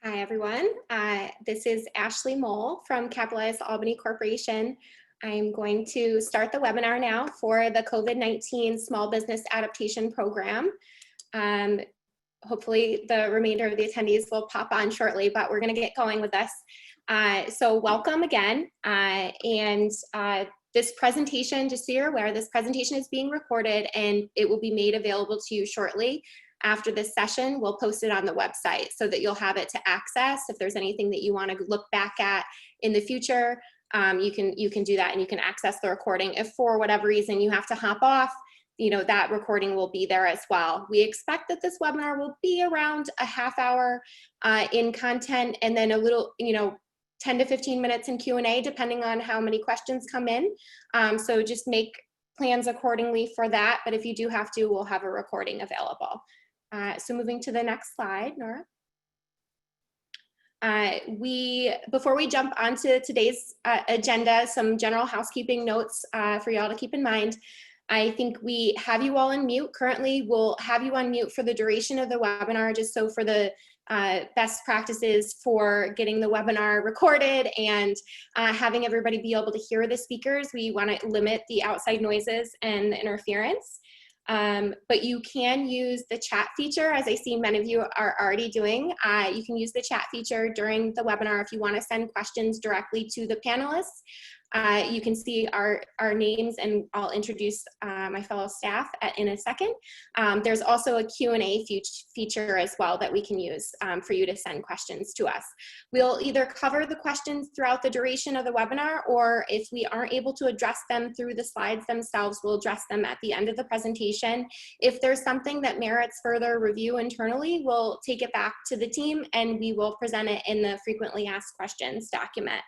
Hi, everyone. This is Ashley Mole from Capitalize Albany Corporation. I'm going to start the webinar now for the COVID-19 Small Business Adaptation Program. Hopefully the remainder of the attendees will pop on shortly, but we're going to get going with this. So welcome again. This presentation, just so you're aware, this presentation is being recorded and it will be made available to you shortly. After this session, we'll post it on the website so that you'll have it to access. If there's anything that you want to look back at in the future, you can do that and you can access the recording. If for whatever reason you have to hop off, that recording will be there as well. We expect that this webinar will be around a half hour in content and then a little, 10 to 15 minutes in Q&A, depending on how many questions come in. So just make plans accordingly for that. But if you do have to, we'll have a recording available. So moving to the next slide, Nora. Before we jump onto today's agenda, some general housekeeping notes for y'all to keep in mind. I think we have you all on mute. Currently, we'll have you on mute for the duration of the webinar, just so for the best practices for getting the webinar recorded and having everybody be able to hear the speakers. We want to limit the outside noises and interference. But you can use the chat feature, as I see many of you are already doing. You can use the chat feature during the webinar if you want to send questions directly to the panelists. You can see our names, and I'll introduce my fellow staff in a second. There's also a Q&A feature as well that we can use for you to send questions to us. We'll either cover the questions throughout the duration of the webinar, or if we aren't able to address them through the slides themselves, we'll address them at the end of the presentation. If there's something that merits further review internally, we'll take it back to the team and we will present it in the frequently asked questions document.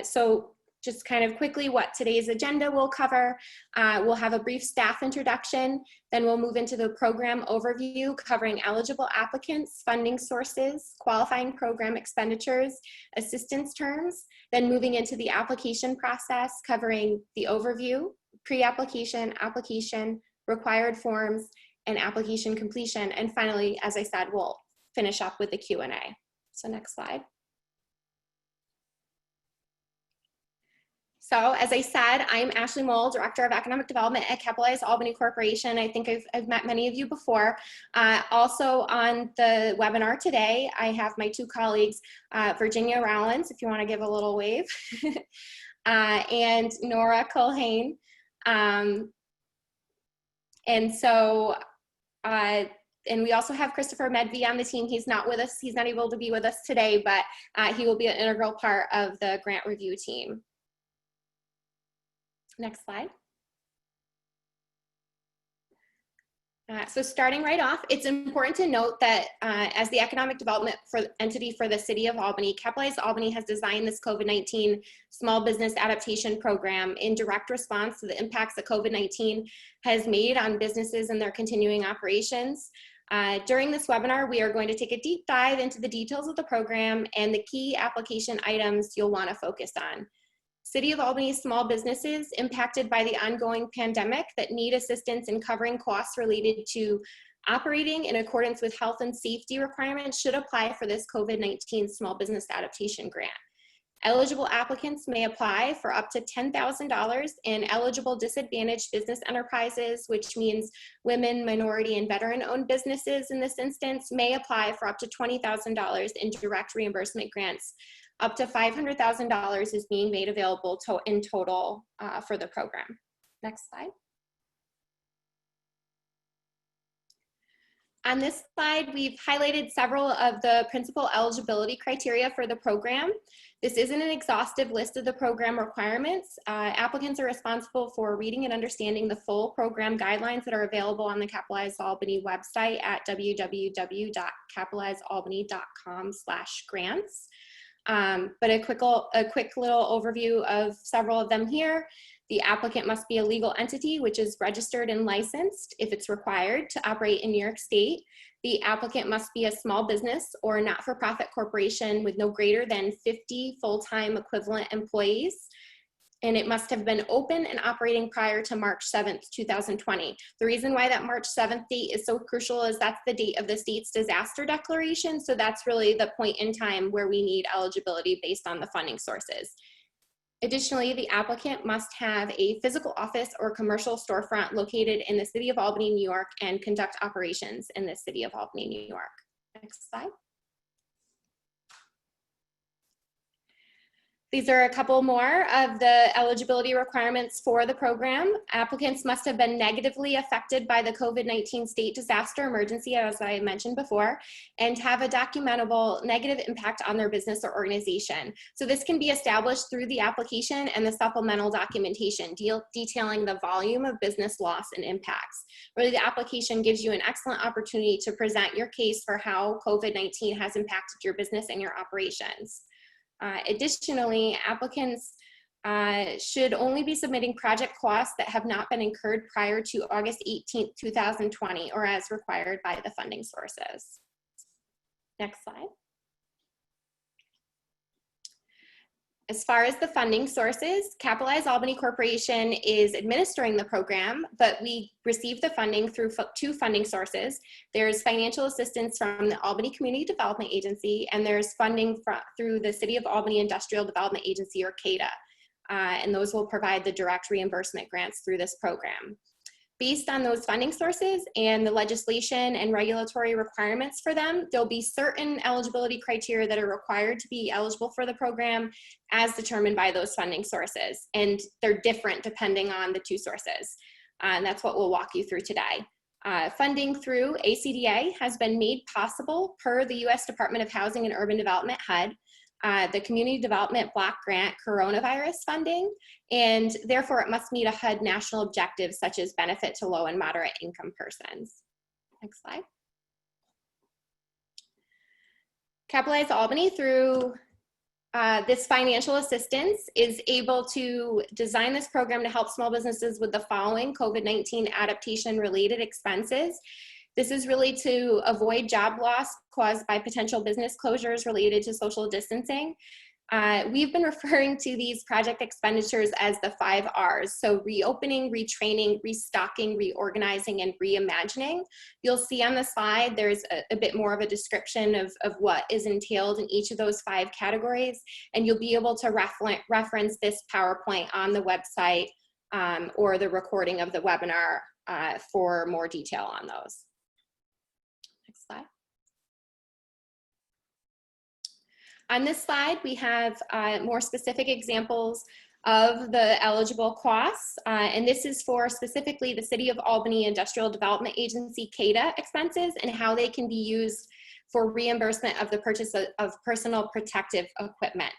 So just kind of quickly what today's agenda will cover. We'll have a brief staff introduction, then we'll move into the program overview covering eligible applicants, funding sources, qualifying program expenditures, assistance terms, then moving into the application process covering the overview, pre-application, application, required forms, and application completion. And finally, as I said, we'll finish up with the Q&A. So next slide. So as I said, I'm Ashley Mole, Director of Economic Development at Capitalize Albany Corporation. I think I've met many of you before. Also on the webinar today, I have my two colleagues, Virginia Rowlands, if you want to give a little wave, and Nora Culhane. And we also have Christopher Medvey on the team. He's not with us. He's not able to be with us today, but he will be an integral part of the grant review team. Next slide. So starting right off, it's important to note that as the economic development entity for the city of Albany, Capitalize Albany has designed this COVID-19 small business adaptation program in direct response to the impacts that COVID-19 has made on businesses and their continuing operations. During this webinar, we are going to take a deep dive into the details of the program and the key application items you'll want to focus on. City of Albany's small businesses impacted by the ongoing pandemic that need assistance in covering costs related to operating in accordance with health and safety requirements should apply for this COVID-19 small business adaptation grant. Eligible applicants may apply for up to $10,000, and eligible disadvantaged business enterprises, which means women, minority, and veteran-owned businesses in this instance, may apply for up to $20,000 in direct reimbursement grants. Up to $500,000 is being made available in total for the program. Next slide. On this slide, we've highlighted several of the principal eligibility criteria for the program. This isn't an exhaustive list of the program requirements. Applicants are responsible for reading and understanding the full program guidelines that are available on the Capitalize Albany website at www.capitalizealbany.com/grants. But a quick little overview of several of them here. The applicant must be a legal entity which is registered and licensed if it's required to operate in New York State. The applicant must be a small business or not-for-profit corporation with no greater than 50 full-time equivalent employees. and it must have been open and operating prior to March 7th, 2020. The reason why that March 7th date is so crucial is that's the date of the state's disaster declaration. So that's really the point in time where we need eligibility based on the funding sources. Additionally, the applicant must have a physical office or commercial storefront located in the city of Albany, New York, and conduct operations in the city of Albany, New York. Next slide. These are a couple more of the eligibility requirements for the program. Applicants must have been negatively affected by the COVID-19 state disaster emergency, as I mentioned before, and have a documentable negative impact on their business or organization. So this can be established through the application and the supplemental documentation detailing the volume of business loss and impacts. Really, the application gives you an excellent opportunity to present your case for how COVID-19 has impacted your business and your operations. Additionally, applicants should only be submitting project costs that have not been incurred prior to August 18th, 2020, or as required by the funding sources. Next slide. As far as the funding sources, Capitalize Albany Corporation is administering the program, but we receive the funding through two funding sources. There's financial assistance from the Albany Community Development Agency, and there's funding through the City of Albany Industrial Development Agency, or CADA, and those will provide the direct reimbursement grants through this program. Based on those funding sources and the legislation and regulatory requirements for them, there'll be certain eligibility criteria that are required to be eligible for the program as determined by those funding sources. And they're different depending on the two sources. And that's what we'll walk you through today. Funding through ACDA has been made possible per the U.S. Department of Housing and Urban Development HUD, the Community Development Block Grant coronavirus funding, and therefore it must meet a HUD national objective such as benefit to low and moderate income persons. Next slide. Capitalize Albany, through this financial assistance, is able to design this program to help small businesses with the following COVID-19 adaptation related expenses. This is really to avoid job loss caused by potential business closures related to social distancing. We've been referring to these project expenditures as the 5 R's. So reopening, retraining, restocking, reorganizing, and reimagining. You'll see on the slide, there's a bit more of a description of what is entailed in each of those 5 categories. And you'll be able to reference this PowerPoint on the website or the recording of the webinar for more detail on those. Next slide. On this slide, we have more specific examples of the eligible costs, and this is for specifically the City of Albany Industrial Development Agency, CADA, expenses and how they can be used for reimbursement of the purchase of personal protective equipment.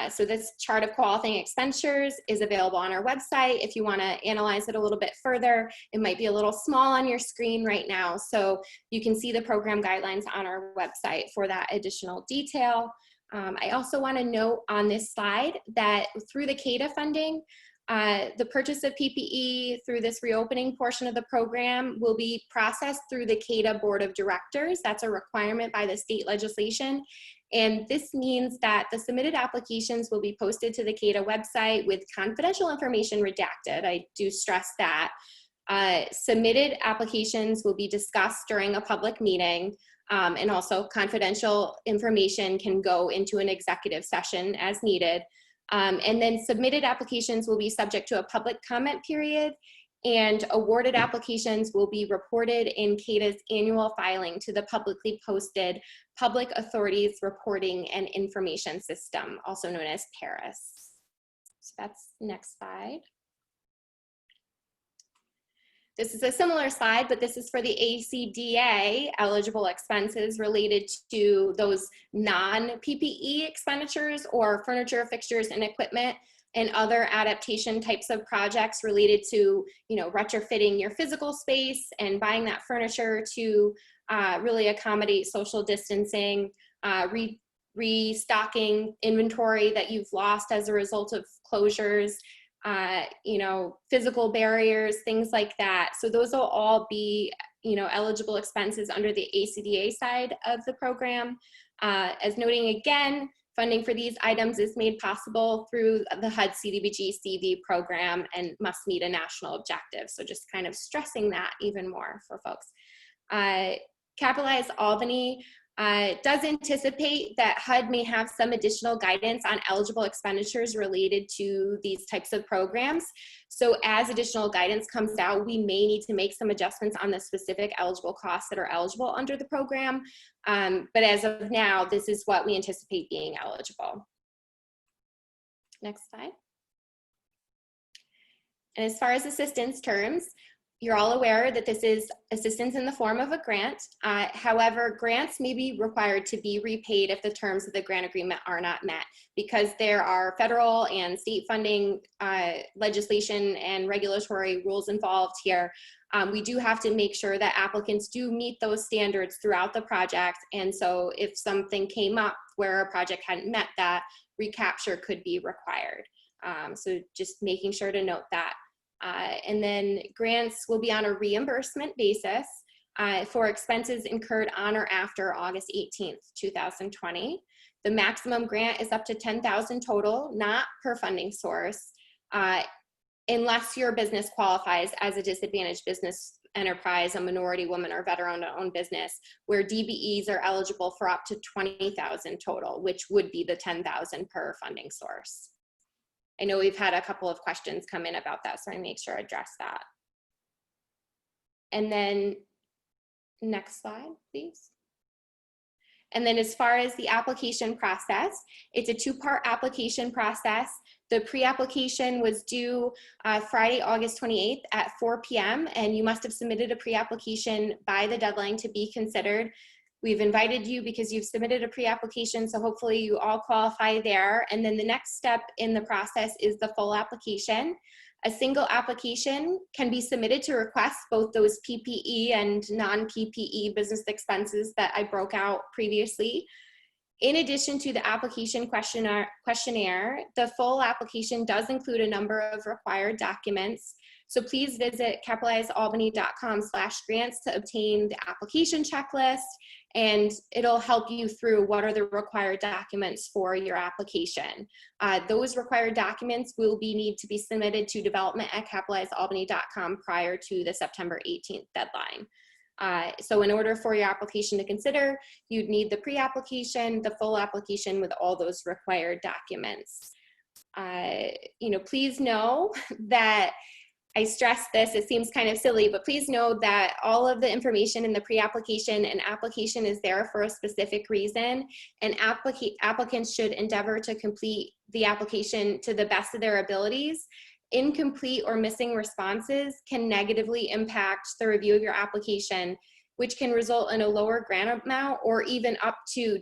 So this chart of qualifying expenditures is available on our website. If you want to analyze it a little bit further, it might be a little small on your screen right now. So you can see the program guidelines on our website for that additional detail. I also want to note on this slide that through the CADA funding, the purchase of PPE through this reopening portion of the program will be processed through the CADA Board of Directors. That's a requirement by the state legislation. And this means that the submitted applications will be posted to the CADA website with confidential information redacted. I do stress that. Submitted applications will be discussed during a public meeting, and also confidential information can go into an executive session as needed. And then submitted applications will be subject to a public comment period, and awarded applications will be reported in CADA's annual filing to the publicly posted Public Authorities Reporting and Information System, also known as PARIS. So that's next slide. This is a similar slide, but this is for the ACDA eligible expenses related to those non-PPE expenditures or furniture, fixtures, and equipment and other adaptation types of projects related to, retrofitting your physical space and buying that furniture to really accommodate social distancing, restocking inventory that you've lost as a result of closures, physical barriers, things like that. So those will all be, eligible expenses under the ACDA side of the program. As noting again, Funding for these items is made possible through the HUD CDBG CV program and must meet a national objective. So just kind of stressing that even more for folks. Capitalize Albany does anticipate that HUD may have some additional guidance on eligible expenditures related to these types of programs. So as additional guidance comes out, we may need to make some adjustments on the specific eligible costs that are eligible under the program. But as of now, this is what we anticipate being eligible. Next slide. And as far as assistance terms, you're all aware that this is assistance in the form of a grant. However, grants may be required to be repaid if the terms of the grant agreement are not met, because there are federal and state funding legislation and regulatory rules involved here. We do have to make sure that applicants do meet those standards throughout the project. And so if something came up where a project hadn't met that, recapture could be required. So just making sure to note that. And then grants will be on a reimbursement basis for expenses incurred on or after August 18th, 2020. The maximum grant is up to $10,000 total, not per funding source, unless your business qualifies as a disadvantaged business enterprise, a minority woman or veteran-owned business, where DBEs are eligible for up to $20,000 total, which would be the $10,000 per funding source. I know we've had a couple of questions come in about that, so I make sure I address that. And then next slide, please. And then as far as the application process, it's a two-part application process. The pre-application was due Friday, August 28th at 4 p.m. and you must have submitted a pre-application by the deadline to be considered. We've invited you because you've submitted a pre-application, so hopefully you all qualify there. And then the next step in the process is the full application. A single application can be submitted to request both those PPE and non-PPE business expenses that I broke out previously. In addition to the application questionnaire, the full application does include a number of required documents. So please visit capitalizealbany.com/grants to obtain the application checklist, and it'll help you through what are the required documents for your application. Those required documents will need to be submitted to development@capitalizealbany.com prior to the September 18th deadline. So in order for your application to consider, you'd need the pre-application, the full application with all those required documents. Please know that I stress this, it seems kind of silly, but please know that all of the information in the pre-application and application is there for a specific reason, and applicants should endeavor to complete the application to the best of their abilities. Incomplete or missing responses can negatively impact the review of your application, which can result in a lower grant amount or even up to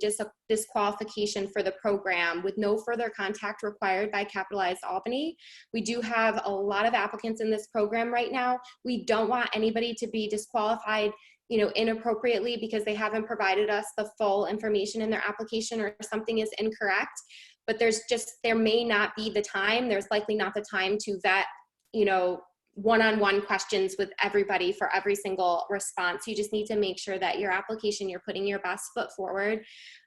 disqualification for the program with no further contact required by Capitalize Albany. We do have a lot of applicants in this program right now. We don't want anybody to be disqualified inappropriately because they haven't provided us the full information in their application or something is incorrect. But there may not be the time, there's likely not the time to vet, one-on-one questions with everybody for every single response. You just need to make sure that your application, you're putting your best foot forward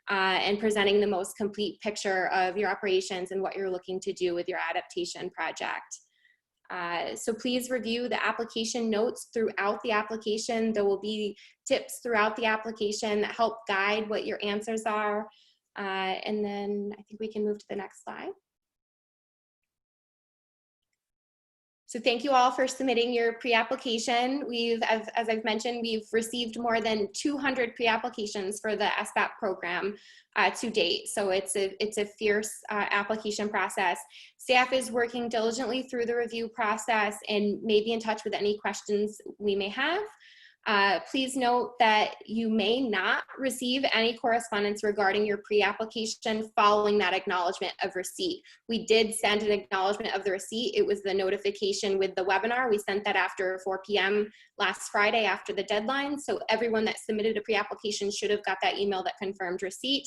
and presenting the most complete picture of your operations and what you're looking to do with your adaptation project. So please review the application notes throughout the application. There will be tips throughout the application that help guide what your answers are. And then I think we can move to the next slide. So thank you all for submitting your pre-application. As I've mentioned, we've received more than 200 pre-applications for the SBAP program to date. So it's a fierce application process. Staff is working diligently through the review process and may be in touch with any questions we may have. Please note that you may not receive any correspondence regarding your pre-application following that acknowledgement of receipt. We did send an acknowledgement of the receipt. It was the notification with the webinar. We sent that after 4 p.m. last Friday after the deadline. So everyone that submitted a pre-application should have got that email that confirmed receipt.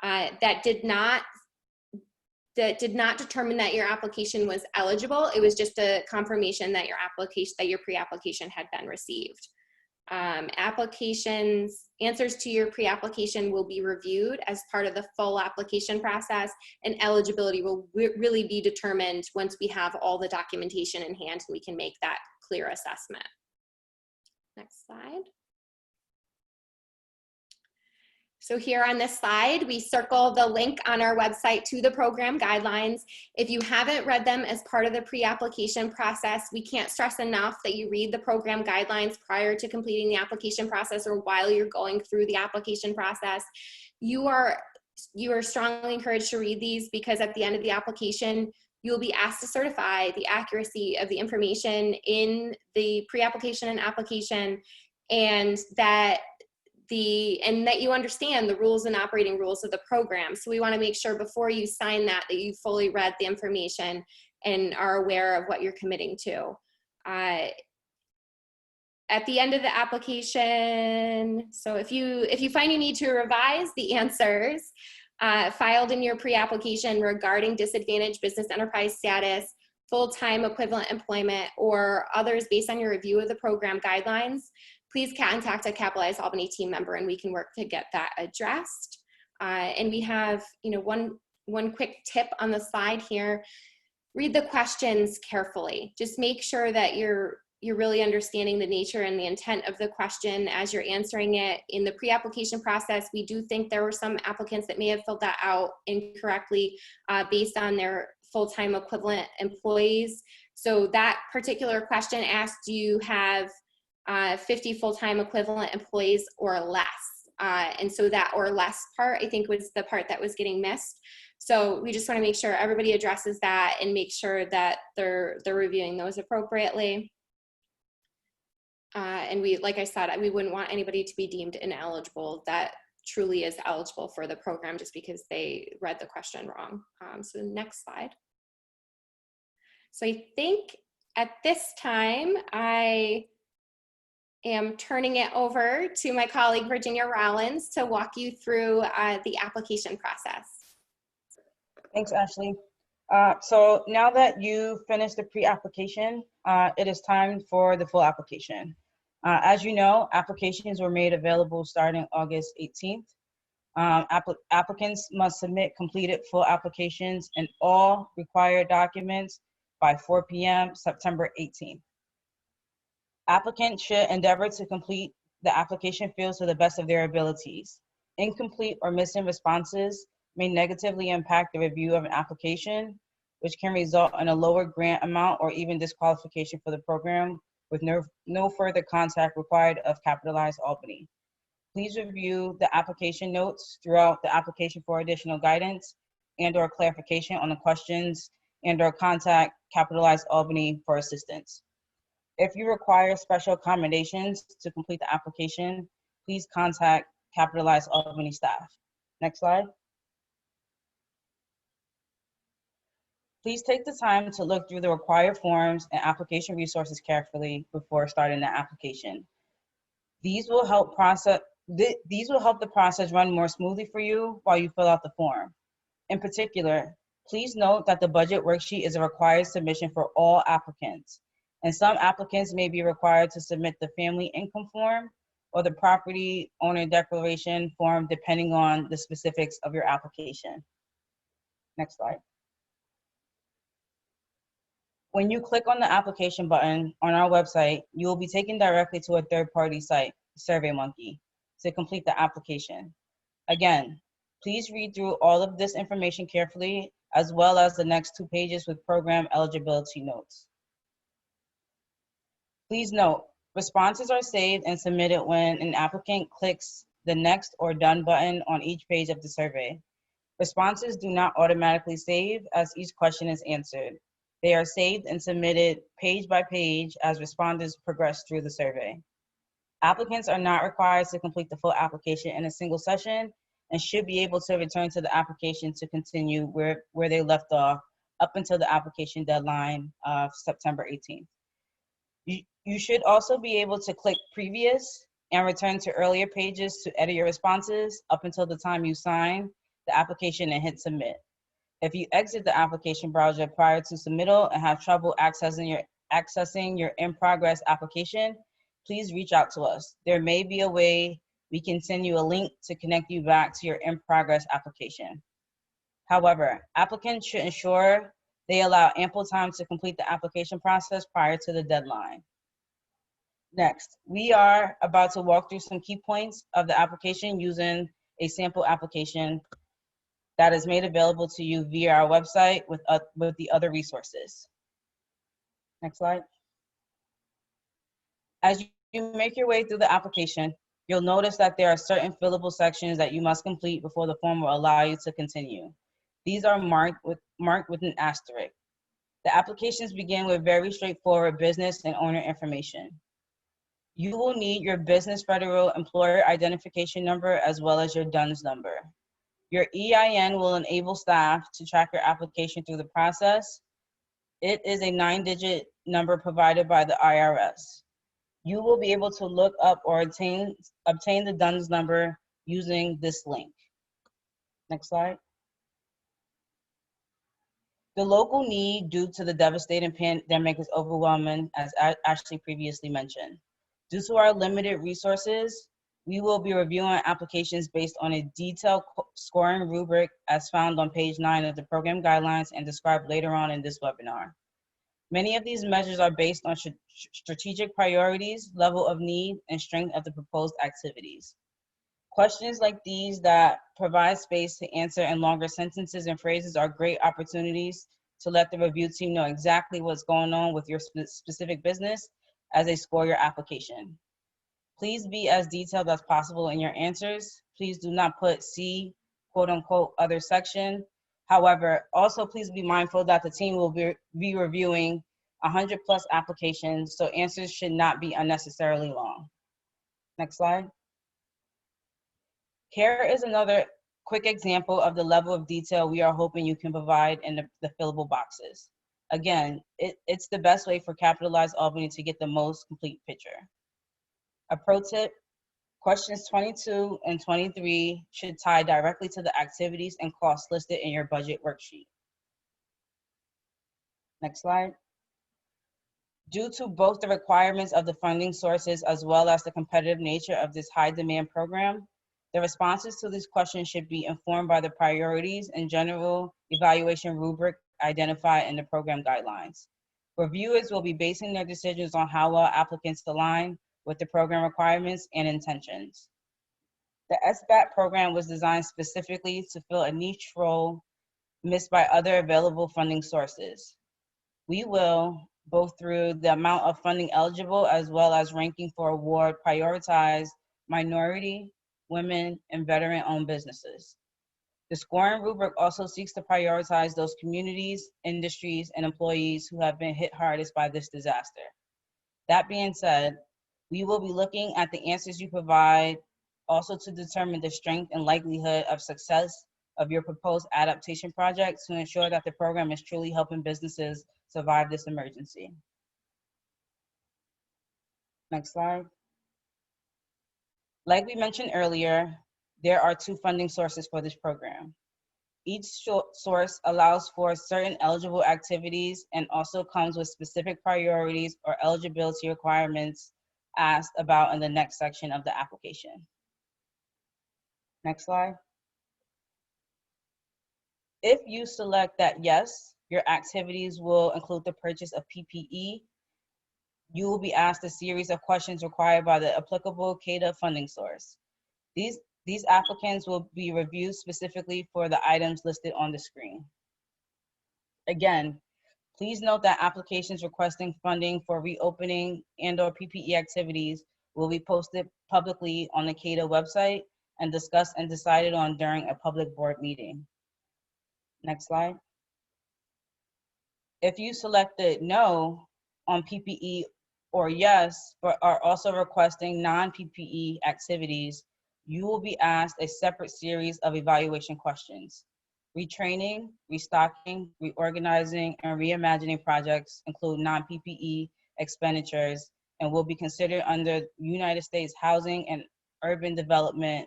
That did not determine that your application was eligible. It was just a confirmation that your pre-application had been received. Answers to your pre-application will be reviewed as part of the full application process, and eligibility will really be determined once we have all the documentation in hand and we can make that clear assessment. Next slide. So here on this slide, we circle the link on our website to the program guidelines. If you haven't read them as part of the pre-application process, we can't stress enough that you read the program guidelines prior to completing the application process or while you're going through the application process. You are strongly encouraged to read these because at the end of the application, you'll be asked to certify the accuracy of the information in the pre-application and application, and that you understand the rules and operating rules of the program. So we want to make sure before you sign that you fully read the information and are aware of what you're committing to. At the end of the application, so if you find you need to revise the answers filed in your pre-application regarding disadvantaged business enterprise status, full-time equivalent employment, or others based on your review of the program guidelines, please contact a Capitalize Albany team member and we can work to get that addressed. And we have, one quick tip on the slide here. Read the questions carefully. Just make sure that you're really understanding the nature and the intent of the question as you're answering it. In the pre-application process, we do think there were some applicants that may have filled that out incorrectly based on their full-time equivalent employees. So that particular question asked, do you have 50 full-time equivalent employees or less? And so that or less part, I think, was the part that was getting missed. So we just want to make sure everybody addresses that and make sure that they're reviewing those appropriately. And like I said, we wouldn't want anybody to be deemed ineligible that truly is eligible for the program just because they read the question wrong. So next slide. So I think at this time, I am turning it over to my colleague, Virginia Rollins, to walk you through the application process. Thanks, Ashley. So now that you finished the pre-application, it is time for the full application. As you know, applications were made available starting August 18th. Applicants must submit completed full applications and all required documents by 4 p.m. September 18th. Applicants should endeavor to complete the application fields to the best of their abilities. Incomplete or missing responses may negatively impact the review of an application, which can result in a lower grant amount or even disqualification for the program with no further contact required of Capitalize Albany. Please review the application notes throughout the application for additional guidance and/or clarification on the questions and/or contact Capitalize Albany for assistance. If you require special accommodations to complete the application, please contact Capitalize Albany staff. Next slide. Please take the time to look through the required forms and application resources carefully before starting the application. These will help the process run more smoothly for you while you fill out the form. In particular, please note that the budget worksheet is a required submission for all applicants, and some applicants may be required to submit the family income form or the property owner declaration form depending on the specifics of your application. Next slide. When you click on the application button on our website, you will be taken directly to a third-party site, SurveyMonkey, to complete the application. Again, please read through all of this information carefully, as well as the next 2 pages with program eligibility notes. Please note, responses are saved and submitted when an applicant clicks the Next or Done button on each page of the survey. Responses do not automatically save as each question is answered. They are saved and submitted page by page as respondents progress through the survey. Applicants are not required to complete the full application in a single session and should be able to return to the application to continue where they left off up until the application deadline of September 18th. You should also be able to click Previous and return to earlier pages to edit your responses up until the time you sign the application and hit Submit. If you exit the application browser prior to submittal and have trouble accessing your in-progress application, please reach out to us. There may be a way we can send you a link to connect you back to your in-progress application. However, applicants should ensure they allow ample time to complete the application process prior to the deadline. Next, we are about to walk through some key points of the application using a sample application that is made available to you via our website with the other resources. Next slide. As you make your way through the application, you'll notice that there are certain fillable sections that you must complete before the form will allow you to continue. These are marked with an asterisk. The applications begin with very straightforward business and owner information. You will need your business federal employer identification number as well as your DUNS number. Your EIN will enable staff to track your application through the process. It is a 9-digit number provided by the IRS. You will be able to look up or obtain the DUNS number using this link. Next slide. The local need due to the devastating pandemic is overwhelming, as Ashley previously mentioned. Due to our limited resources, we will be reviewing applications based on a detailed scoring rubric as found on page 9 of the program guidelines and described later on in this webinar. Many of these measures are based on strategic priorities, level of need, and strength of the proposed activities. Questions like these that provide space to answer in longer sentences and phrases are great opportunities to let the review team know exactly what's going on with your specific business as they score your application. Please be as detailed as possible in your answers. Please do not put "see," quote unquote, other section. However, also please be mindful that the team will be reviewing 100+ applications, so answers should not be unnecessarily long. Next slide. Here is another quick example of the level of detail we are hoping you can provide in the fillable boxes. Again, it's the best way for Capitalize Albany to get the most complete picture. A pro tip, questions 22 and 23 should tie directly to the activities and costs listed in your budget worksheet. Next slide. Due to both the requirements of the funding sources as well as the competitive nature of this high demand program, the responses to these questions should be informed by the priorities and general evaluation rubric identified in the program guidelines. Reviewers will be basing their decisions on how well applicants align with the program requirements and intentions. The SBAT program was designed specifically to fill a niche role missed by other available funding sources. We will, both through the amount of funding eligible as well as ranking for award, prioritize minority, women, and veteran-owned businesses. The scoring rubric also seeks to prioritize those communities, industries, and employees who have been hit hardest by this disaster. That being said, we will be looking at the answers you provide also to determine the strength and likelihood of success of your proposed adaptation project to ensure that the program is truly helping businesses survive this emergency. Next slide. Like we mentioned earlier, there are 2 funding sources for this program. Each source allows for certain eligible activities and also comes with specific priorities or eligibility requirements asked about in the next section of the application. Next slide. If you select that yes, your activities will include the purchase of PPE, you will be asked a series of questions required by the applicable CADA funding source. These applicants will be reviewed specifically for the items listed on the screen. Again, please note that applications requesting funding for reopening and/or PPE activities will be posted publicly on the CADA website and discussed and decided on during a public board meeting. Next slide. If you selected no on PPE or yes, but are also requesting non-PPE activities, you will be asked a separate series of evaluation questions. Retraining, restocking, reorganizing, and reimagining projects include non-PPE expenditures and will be considered under United States Housing and Urban Development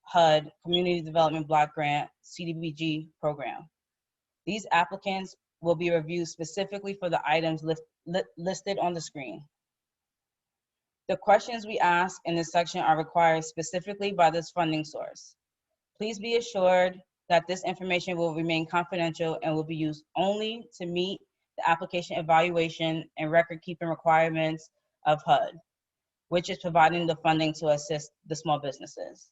HUD Community Development Block Grant CDBG program. These applicants will be reviewed specifically for the items listed on the screen. The questions we ask in this section are required specifically by this funding source. Please be assured that this information will remain confidential and will be used only to meet the application evaluation and record-keeping requirements of HUD, which is providing the funding to assist the small businesses.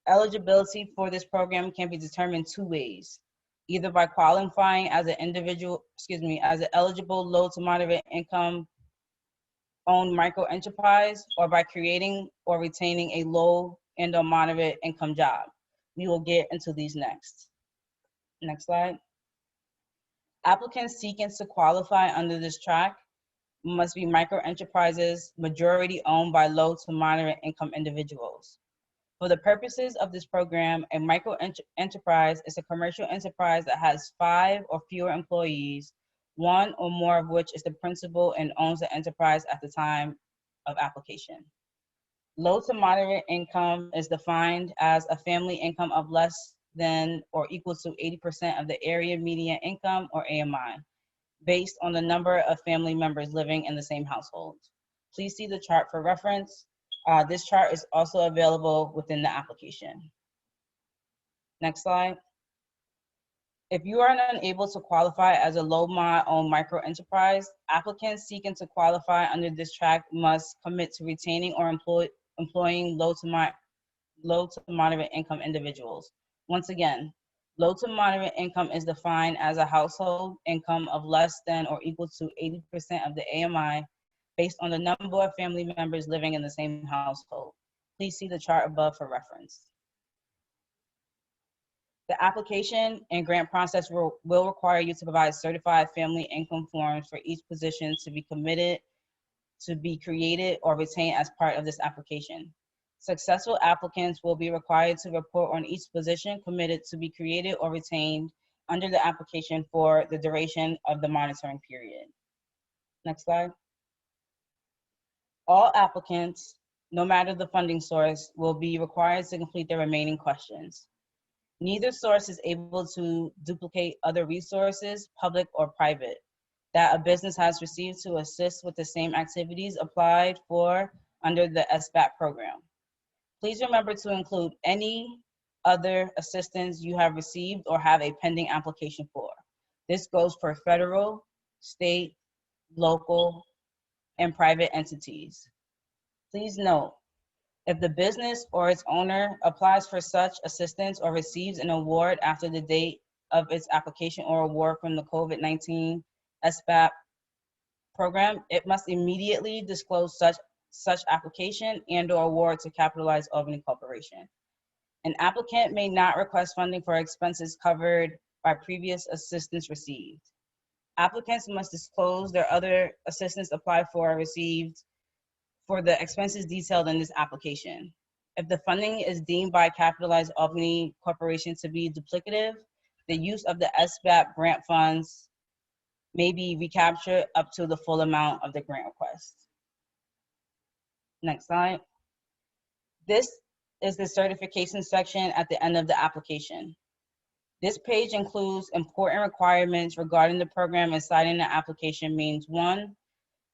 Eligibility for this program can be determined two ways, either by qualifying as an as an eligible low to moderate income owned micro enterprise, or by creating or retaining a low and or moderate income job. We will get into these next. Next slide. Applicants seeking to qualify under this track must be micro enterprises majority owned by low to moderate income individuals. For the purposes of this program, a micro enterprise is a commercial enterprise that has 5 or fewer employees, one or more of which is the principal and owns the enterprise at the time of application. Low to moderate income is defined as a family income of less than or equal to 80% of the area median income, or AMI, based on the number of family members living in the same household. Please see the chart for reference. This chart is also available within the application. Next slide. If you are unable to qualify as a low mod owned micro enterprise, applicants seeking to qualify under this track must commit to retaining or employing low to moderate income individuals. Once again, low to moderate income is defined as a household income of less than or equal to 80% of the AMI, based on the number of family members living in the same household. Please see the chart above for reference. The application and grant process will require you to provide certified family income forms for each position to be committed to be created or retained as part of this application. Successful applicants will be required to report on each position committed to be created or retained under the application for the duration of the monitoring period. Next slide. All applicants, no matter the funding source, will be required to complete the remaining questions. Neither source is able to duplicate other resources, public or private, that a business has received to assist with the same activities applied for under the SBAP program. Please remember to include any other assistance you have received or have a pending application for. This goes for federal, state, local, and private entities. Please note, if the business or its owner applies for such assistance or receives an award after the date of its application or award from the COVID-19 SBAP program, it must immediately disclose such application and or award to Capitalized Albany Corporation. An applicant may not request funding for expenses covered by previous assistance received. Applicants must disclose their other assistance applied for or received for the expenses detailed in this application. If the funding is deemed by Capitalized Albany Corporation to be duplicative, the use of the SBAP grant funds may be recaptured up to the full amount of the grant request. Next slide. This is the certification section at the end of the application. This page includes important requirements regarding the program, and citing the application means: 1,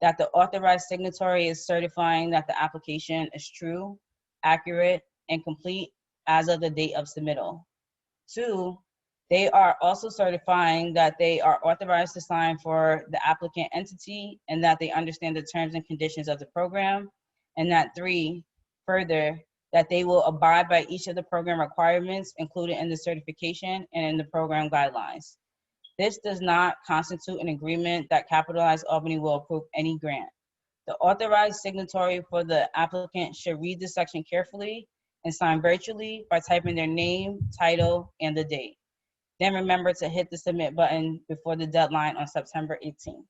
that the authorized signatory is certifying that the application is true, accurate, and complete as of the date of submittal. 2, they are also certifying that they are authorized to sign for the applicant entity and that they understand the terms and conditions of the program. And that 3, further, that they will abide by each of the program requirements included in the certification and in the program guidelines. This does not constitute an agreement that Capitalized Albany will approve any grant. The authorized signatory for the applicant should read this section carefully and sign virtually by typing their name, title, and the date. Then remember to hit the submit button before the deadline on September 18th.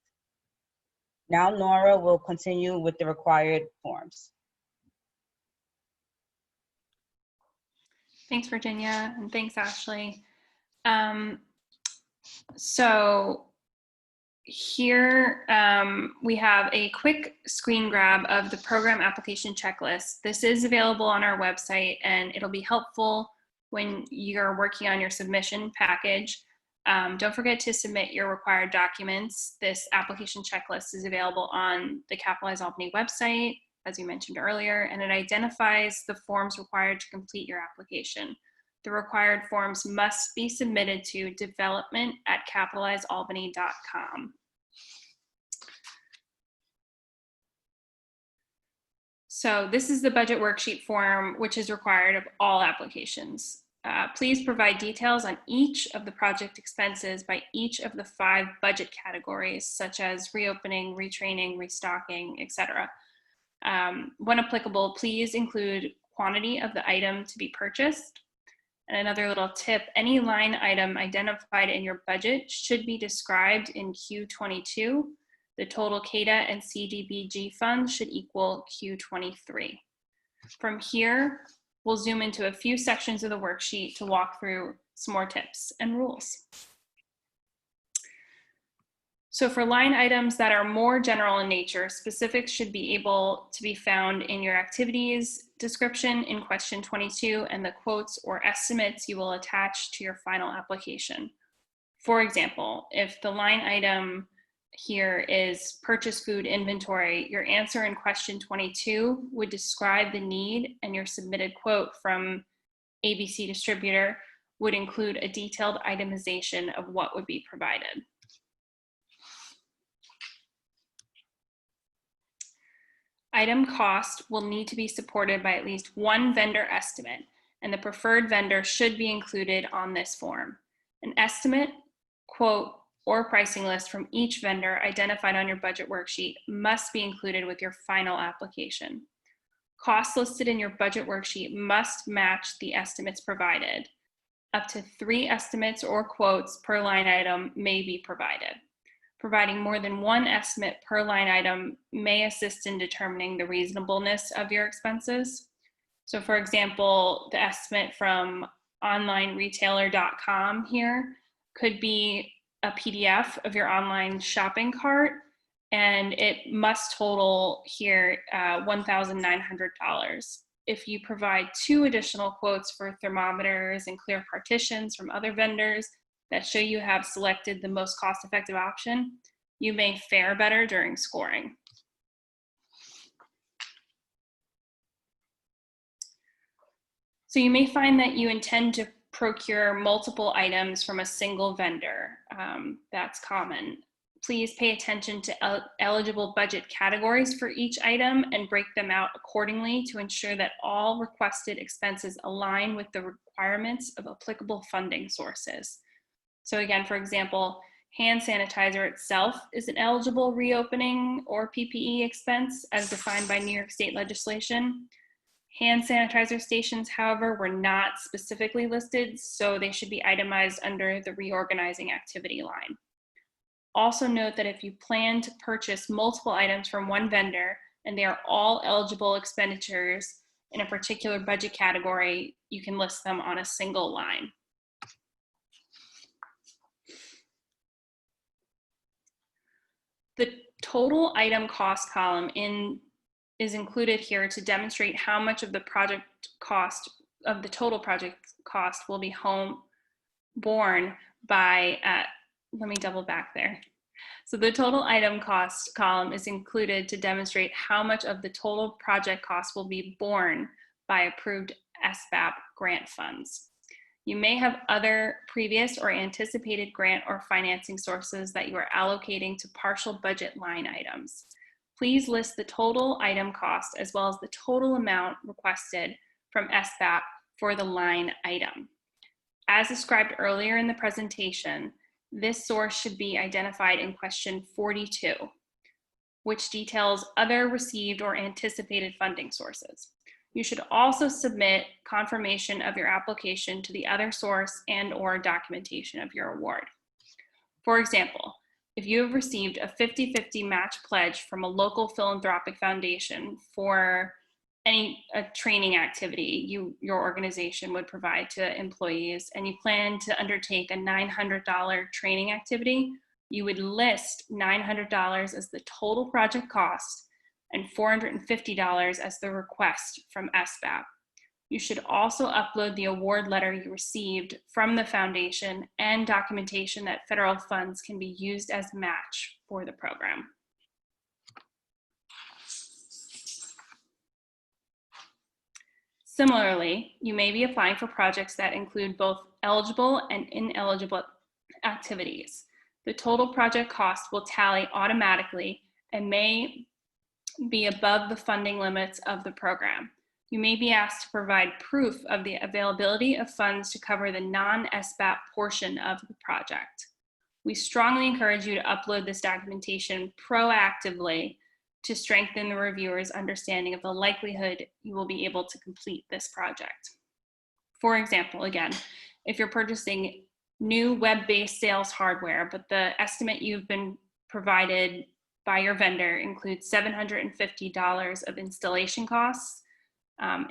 Now Nora will continue with the required forms. Thanks, Virginia, and thanks, Ashley. So here we have a quick screen grab of the program application checklist. This is available on our website, and it'll be helpful when you're working on your submission package. Don't forget to submit your required documents. This application checklist is available on the Capitalized Albany website, as you mentioned earlier, and it identifies the forms required to complete your application. The required forms must be submitted to development@capitalizealbany.com. So this is the budget worksheet form, which is required of all applications. Please provide details on each of the project expenses by each of the 5 budget categories, such as reopening, retraining, restocking, etc. When applicable, please include quantity of the item to be purchased. And another little tip, any line item identified in your budget should be described in Q22. The total CADA and CDBG funds should equal Q23. From here, we'll zoom into a few sections of the worksheet to walk through some more tips and rules. So for line items that are more general in nature, specifics should be able to be found in your activities description in question 22 and the quotes or estimates you will attach to your final application. For example, if the line item here is purchase food inventory, your answer in question 22 would describe the need, and your submitted quote from ABC distributor would include a detailed itemization of what would be provided. Item cost will need to be supported by at least one vendor estimate, and the preferred vendor should be included on this form. An estimate, quote, or pricing list from each vendor identified on your budget worksheet must be included with your final application. Costs listed in your budget worksheet must match the estimates provided. Up to 3 estimates or quotes per line item may be provided. Providing more than one estimate per line item may assist in determining the reasonableness of your expenses. So for example, the estimate from onlineretailer.com here could be a PDF of your online shopping cart, and it must total here $1,900. If you provide 2 additional quotes for thermometers and clear partitions from other vendors that show you have selected the most cost-effective option, you may fare better during scoring. So you may find that you intend to procure multiple items from a single vendor. That's common. Please pay attention to eligible budget categories for each item and break them out accordingly to ensure that all requested expenses align with the requirements of applicable funding sources. So again, for example, hand sanitizer itself is an eligible reopening or PPE expense as defined by New York State legislation. Hand sanitizer stations, however, were not specifically listed, so they should be itemized under the reorganizing activity line. Also note that if you plan to purchase multiple items from one vendor and they are all eligible expenditures in a particular budget category, you can list them on a single line. The total item cost column is included here to demonstrate how much of the total project cost will be borne by, let me double back there. So the total item cost column is included to demonstrate how much of the total project cost will be borne by approved SBAP grant funds. You may have other previous or anticipated grant or financing sources that you are allocating to partial budget line items. Please list the total item cost as well as the total amount requested from SBAP for the line item. As described earlier in the presentation, this source should be identified in question 42, which details other received or anticipated funding sources. You should also submit confirmation of your application to the other source and/or documentation of your award. For example, if you have received a 50-50 match pledge from a local philanthropic foundation for a training activity your organization would provide to employees, and you plan to undertake a $900 training activity, you would list $900 as the total project cost and $450 as the request from SBAP. You should also upload the award letter you received from the foundation and documentation that federal funds can be used as match for the program. Similarly, you may be applying for projects that include both eligible and ineligible activities. The total project cost will tally automatically and may be above the funding limits of the program. You may be asked to provide proof of the availability of funds to cover the non-SBAP portion of the project. We strongly encourage you to upload this documentation proactively to strengthen the reviewer's understanding of the likelihood you will be able to complete this project. For example, again, if you're purchasing new web-based sales hardware, but the estimate you've been provided by your vendor includes $750 of installation costs,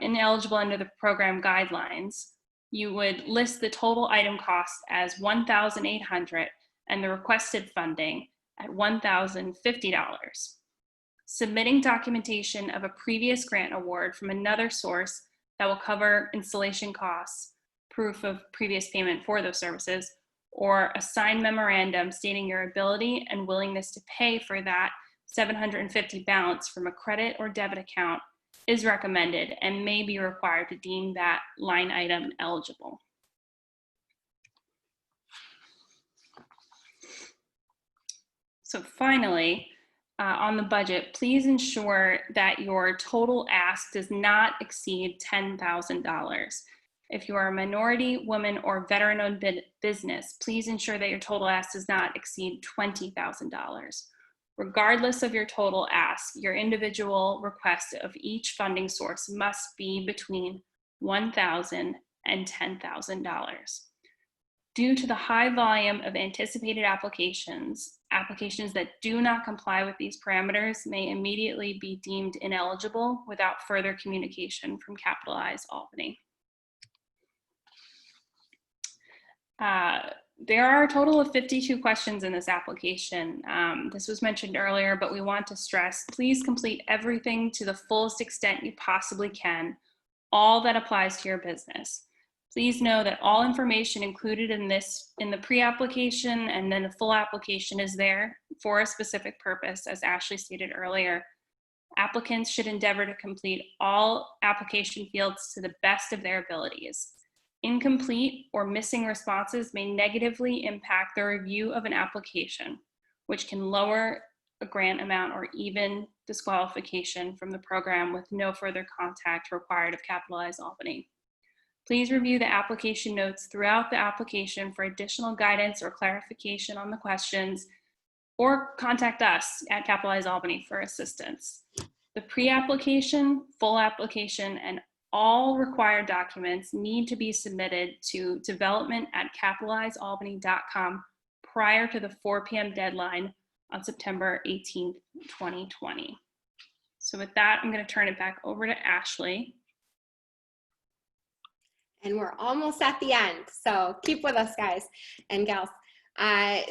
ineligible under the program guidelines, you would list the total item cost as $1,800 and the requested funding at $1,050. Submitting documentation of a previous grant award from another source that will cover installation costs, proof of previous payment for those services, or a signed memorandum stating your ability and willingness to pay for that $750 balance from a credit or debit account is recommended and may be required to deem that line item eligible. So finally, on the budget, please ensure that your total ask does not exceed $10,000. If you are a minority, woman, or veteran-owned business, please ensure that your total ask does not exceed $20,000. Regardless of your total ask, your individual request of each funding source must be between $1,000 and $10,000. Due to the high volume of anticipated applications that do not comply with these parameters may immediately be deemed ineligible without further communication from Capitalize Albany. There are a total of 52 questions in this application. This was mentioned earlier, but we want to stress, please complete everything to the fullest extent you possibly can, all that applies to your business. Please know that all information included in the pre-application and then the full application is there for a specific purpose, as Ashley stated earlier. Applicants should endeavor to complete all application fields to the best of their abilities. Incomplete or missing responses may negatively impact the review of an application, which can lower a grant amount or even disqualification from the program with no further contact required of Capitalize Albany. Please review the application notes throughout the application for additional guidance or clarification on the questions, or contact us at Capitalize Albany for assistance. The pre-application, full application, and all required documents need to be submitted to development@capitalizealbany.com prior to the 4 p.m. deadline on September 18th, 2020. So with that, I'm going to turn it back over to Ashley. And we're almost at the end, so keep with us, guys and gals.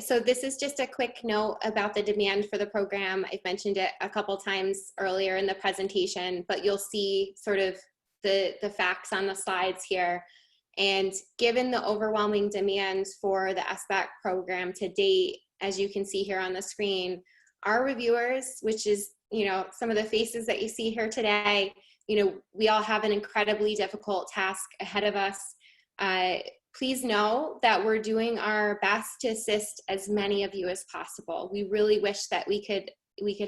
So this is just a quick note about the demand for the program. I've mentioned it a couple times earlier in the presentation, but you'll see sort of the facts on the slides here. And given the overwhelming demand for the SBAC program to date, as you can see here on the screen, our reviewers, which is, you know, some of the faces that you see here today, you know, we all have an incredibly difficult task ahead of us. Please know that we're doing our best to assist as many of you as possible. We really wish that we could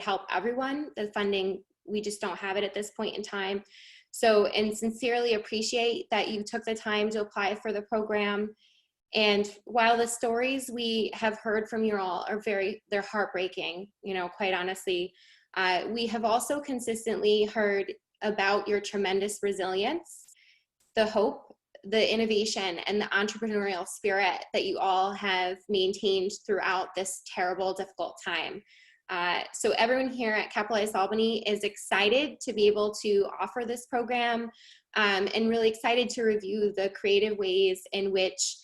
help everyone. The funding, we just don't have it at this point in time. So, and sincerely appreciate that you took the time to apply for the program. And while the stories we have heard from you all are they're heartbreaking, you know, quite honestly, we have also consistently heard about your tremendous resilience, the hope, the innovation, and the entrepreneurial spirit that you all have maintained throughout this terrible, difficult time. So everyone here at Capitalize Albany is excited to be able to offer this program, and really excited to review the creative ways in which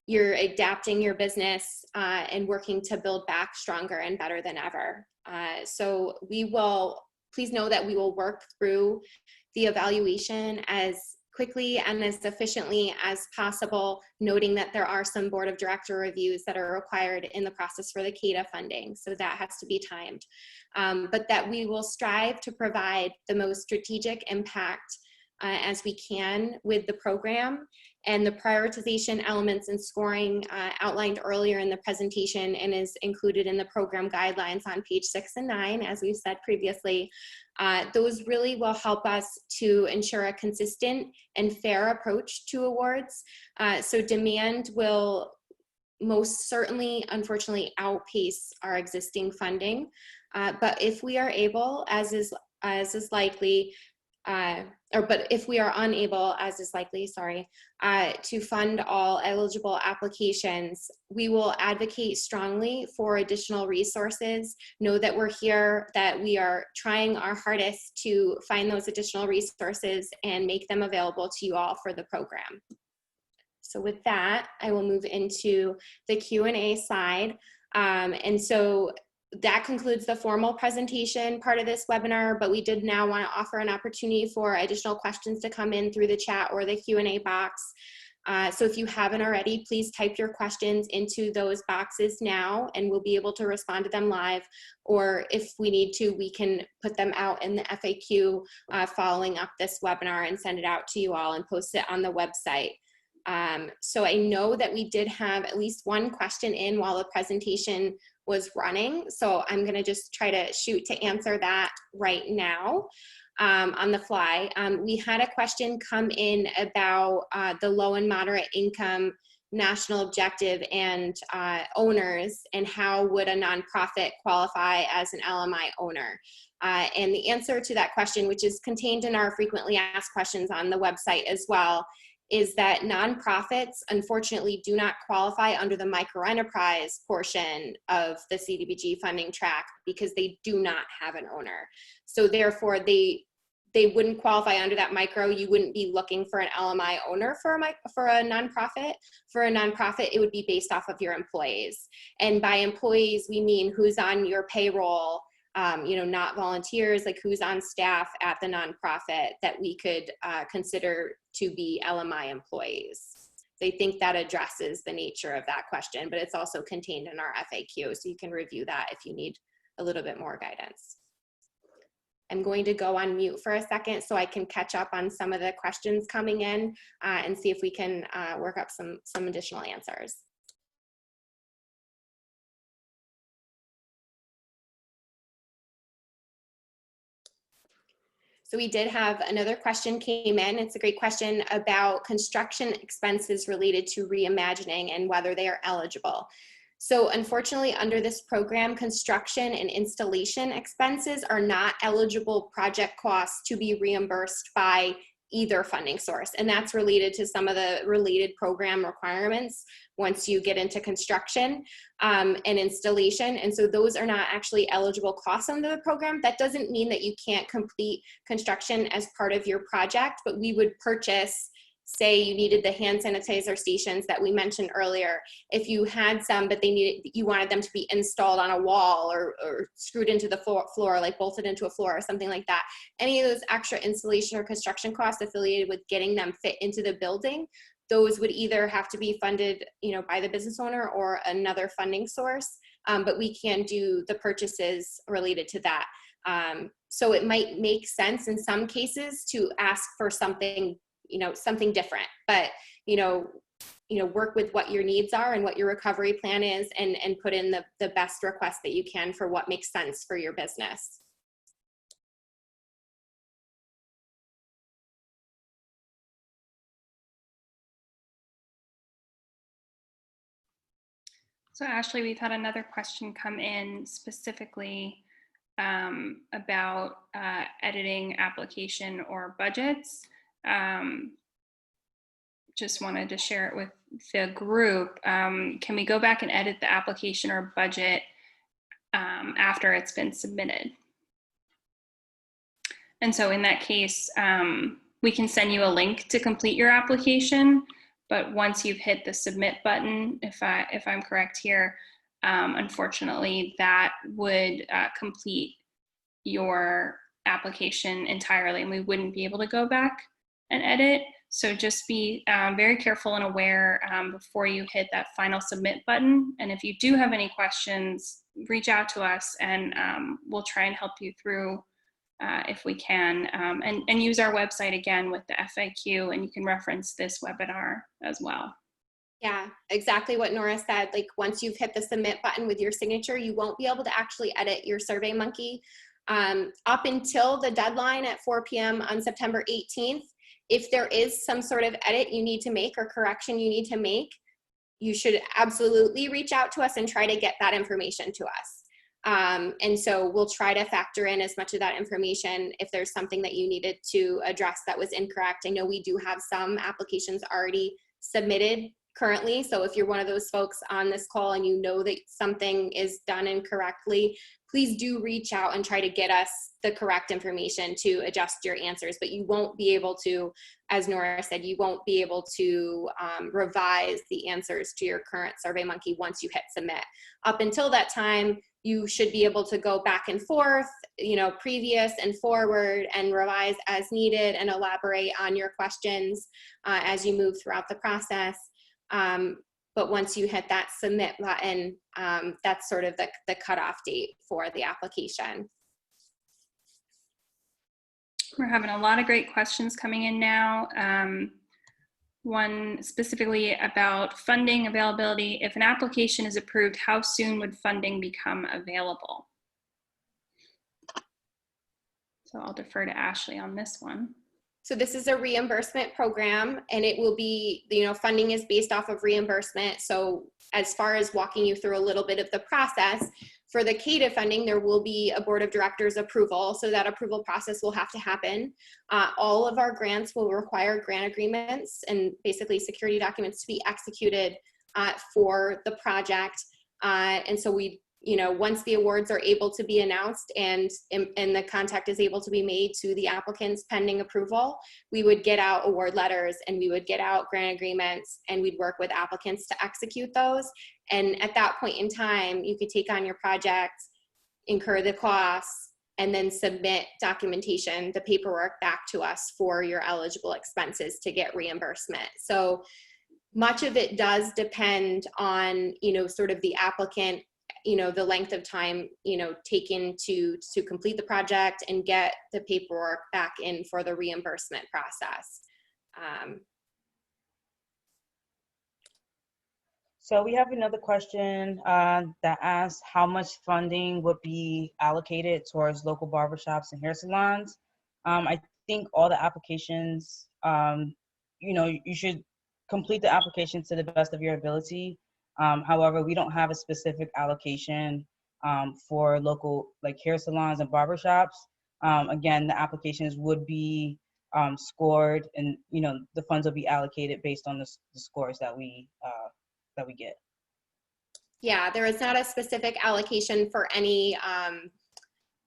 you're adapting your business and working to build back stronger and better than ever. So please know that we will work through the evaluation as quickly and as efficiently as possible, noting that there are some board of director reviews that are required in the process for the CADA funding, so that has to be timed. But that we will strive to provide the most strategic impact as we can with the program. And the prioritization elements and scoring outlined earlier in the presentation and is included in the program guidelines on page 6 and 9, as we've said previously. Those really will help us to ensure a consistent and fair approach to awards. So demand will most certainly, unfortunately, outpace our existing funding. But if we are able, as is likely, but if we are unable, as is likely, sorry, to fund all eligible applications, we will advocate strongly for additional resources. Know that we're here, that we are trying our hardest to find those additional resources and make them available to you all for the program. So with that, I will move into the Q&A side. And so that concludes the formal presentation part of this webinar, but we did now want to offer an opportunity for additional questions to come in through the chat or the Q&A box. So if you haven't already, please type your questions into those boxes now and we'll be able to respond to them live. Or if we need to, we can put them out in the FAQ following up this webinar and send it out to you all and post it on the website. So I know that we did have at least one question in while the presentation was running. So I'm going to just try to shoot to answer that right now on the fly. We had a question come in about the low and moderate income national objective and owners, and how would a nonprofit qualify as an LMI owner? And the answer to that question, which is contained in our frequently asked questions on the website as well, is that nonprofits unfortunately do not qualify under the microenterprise portion of the CDBG funding track because they do not have an owner. So therefore they wouldn't qualify under that micro. You wouldn't be looking for an LMI owner for a nonprofit. For a nonprofit, it would be based off of your employees. And by employees, we mean who's on your payroll, you know, not volunteers, like who's on staff at the nonprofit that we could consider to be LMI employees. They think that addresses the nature of that question, but it's also contained in our FAQ, so you can review that if you need a little bit more guidance. I'm going to go on mute for a second so I can catch up on some of the questions coming in and see if we can work up some additional answers. So we did have another question came in. It's a great question about construction expenses related to reimagining and whether they are eligible. So unfortunately, under this program, construction and installation expenses are not eligible project costs to be reimbursed by either funding source. And that's related to some of the related program requirements once you get into construction and installation. And so those are not actually eligible costs under the program. That doesn't mean that you can't complete construction as part of your project, but we would purchase, say you needed the hand sanitizer stations that we mentioned earlier. If you had some, but you wanted them to be installed on a wall or screwed into the floor, like bolted into a floor or something like that, any of those extra installation or construction costs affiliated with getting them fit into the building, those would either have to be funded, you know, by the business owner or another funding source, but we can do the purchases related to that. So it might make sense in some cases to ask for something, you know, something different, but, you know, work with what your needs are and what your recovery plan is and put in the best request that you can for what makes sense for your business. So Ashley, we've had another question come in specifically about editing application or budgets. Just wanted to share it with the group. Can we go back and edit the application or budget after it's been submitted? And so in that case, we can send you a link to complete your application. But once you've hit the submit button, if I'm correct here, unfortunately, that would complete your application entirely, and we wouldn't be able to go back and edit. So just be very careful and aware before you hit that final submit button. And if you do have any questions, reach out to us, and we'll try and help you through if we can, and use our website again with the FAQ, and you can reference this webinar as well. Yeah, exactly what Nora said. Like once you've hit the submit button with your signature, you won't be able to actually edit your SurveyMonkey. Up until the deadline at 4 p.m. on September 18th, if there is some sort of edit you need to make or correction you need to make, you should absolutely reach out to us and try to get that information to us. And so we'll try to factor in as much of that information if there's something that you needed to address that was incorrect. I know we do have some applications already submitted currently. So if you're one of those folks on this call and you know that something is done incorrectly, please do reach out and try to get us the correct information to adjust your answers. But you won't be able to, as Nora said, you won't be able to revise the answers to your current SurveyMonkey once you hit submit. Up until that time, you should be able to go back and forth, you know, previous and forward, and revise as needed and elaborate on your questions as you move throughout the process. But once you hit that submit button, that's sort of the cutoff date for the application. We're having a lot of great questions coming in now. One specifically about funding availability. If an application is approved, how soon would funding become available? So I'll defer to Ashley on this one. So this is a reimbursement program, and it will be, you know, funding is based off of reimbursement. So as far as walking you through a little bit of the process, for the CADA funding, there will be a board of directors approval. So that approval process will have to happen. All of our grants will require grant agreements and basically security documents to be executed for the project. And so we, you know, once the awards are able to be announced and the contact is able to be made to the applicants pending approval, we would get out award letters and we would get out grant agreements, and we'd work with applicants to execute those. And at that point in time, you could take on your project, incur the costs, and then submit documentation, the paperwork back to us for your eligible expenses to get reimbursement. So much of it does depend on, you know, sort of the applicant, you know, the length of time, you know, taken to complete the project and get the paperwork back in for the reimbursement process. So we have another question that asks how much funding would be allocated towards local barbershops and hair salons. I think all the applications, you know, you should complete the application to the best of your ability. However, we don't have a specific allocation for local like hair salons and barbershops. Again, the applications would be scored, and you know the funds will be allocated based on the scores that we get. Yeah, there is not a specific allocation for any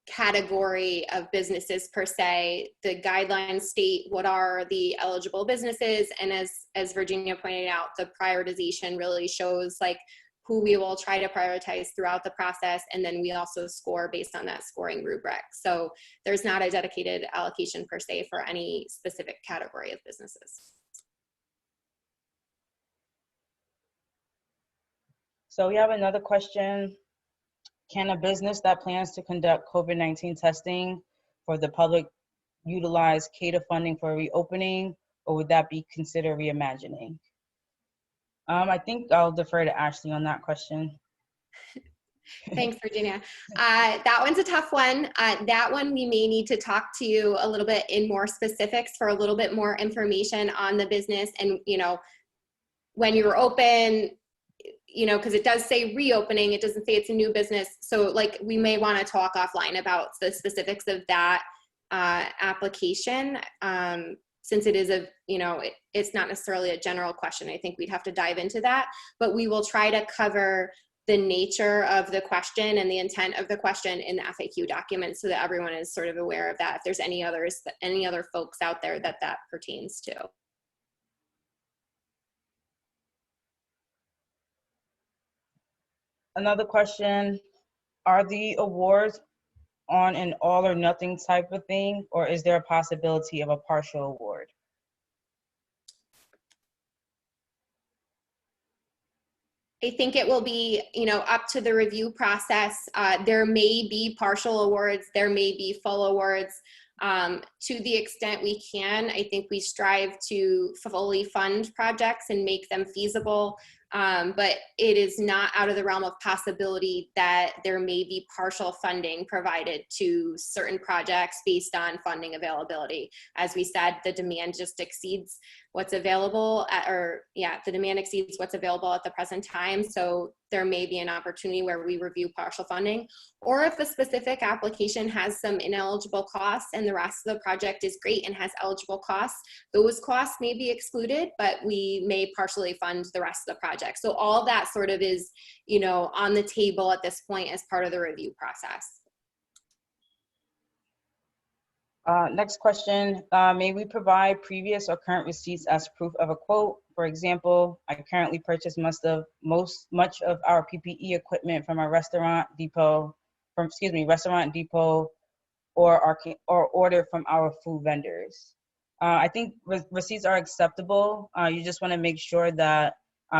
category of businesses per se. The guidelines state what are the eligible businesses, and as Virginia pointed out, the prioritization really shows like who we will try to prioritize throughout the process, and then we also score based on that scoring rubric. So there's not a dedicated allocation per se for any specific category of businesses. So we have another question. Can a business that plans to conduct COVID-19 testing for the public utilize CADA funding for reopening, or would that be considered reimagining? I think I'll defer to Ashley on that question. Thanks, Virginia. That one's a tough one. That one we may need to talk to you a little bit in more specifics for a little bit more information on the business and, you know, when you're open, you know, because it does say reopening, it doesn't say it's a new business. So like we may want to talk offline about the specifics of that application. Since it is a, you know, it's not necessarily a general question. I think we'd have to dive into that, but we will try to cover the nature of the question and the intent of the question in the FAQ document so that everyone is sort of aware of that. If there's any other folks out there that pertains to. Another question, are the awards on an all or nothing type of thing, or is there a possibility of a partial award? I think it will be, up to the review process. There may be partial awards, there may be full awards. To the extent we can, I think we strive to fully fund projects and make them feasible. But it is not out of the realm of possibility that there may be partial funding provided to certain projects based on funding availability. As we said, the demand just exceeds what's available the demand exceeds what's available at the present time. So there may be an opportunity where we review partial funding, or if a specific application has some ineligible costs and the rest of the project is great and has eligible costs, those costs may be excluded, but we may partially fund the rest of the project. So all that sort of is, on the table at this point as part of the review process. Next question, may we provide previous or current receipts as proof of a quote? For example, I currently purchased much of our PPE equipment from our restaurant depot, or order from our food vendors. I think receipts are acceptable. You just want to make sure that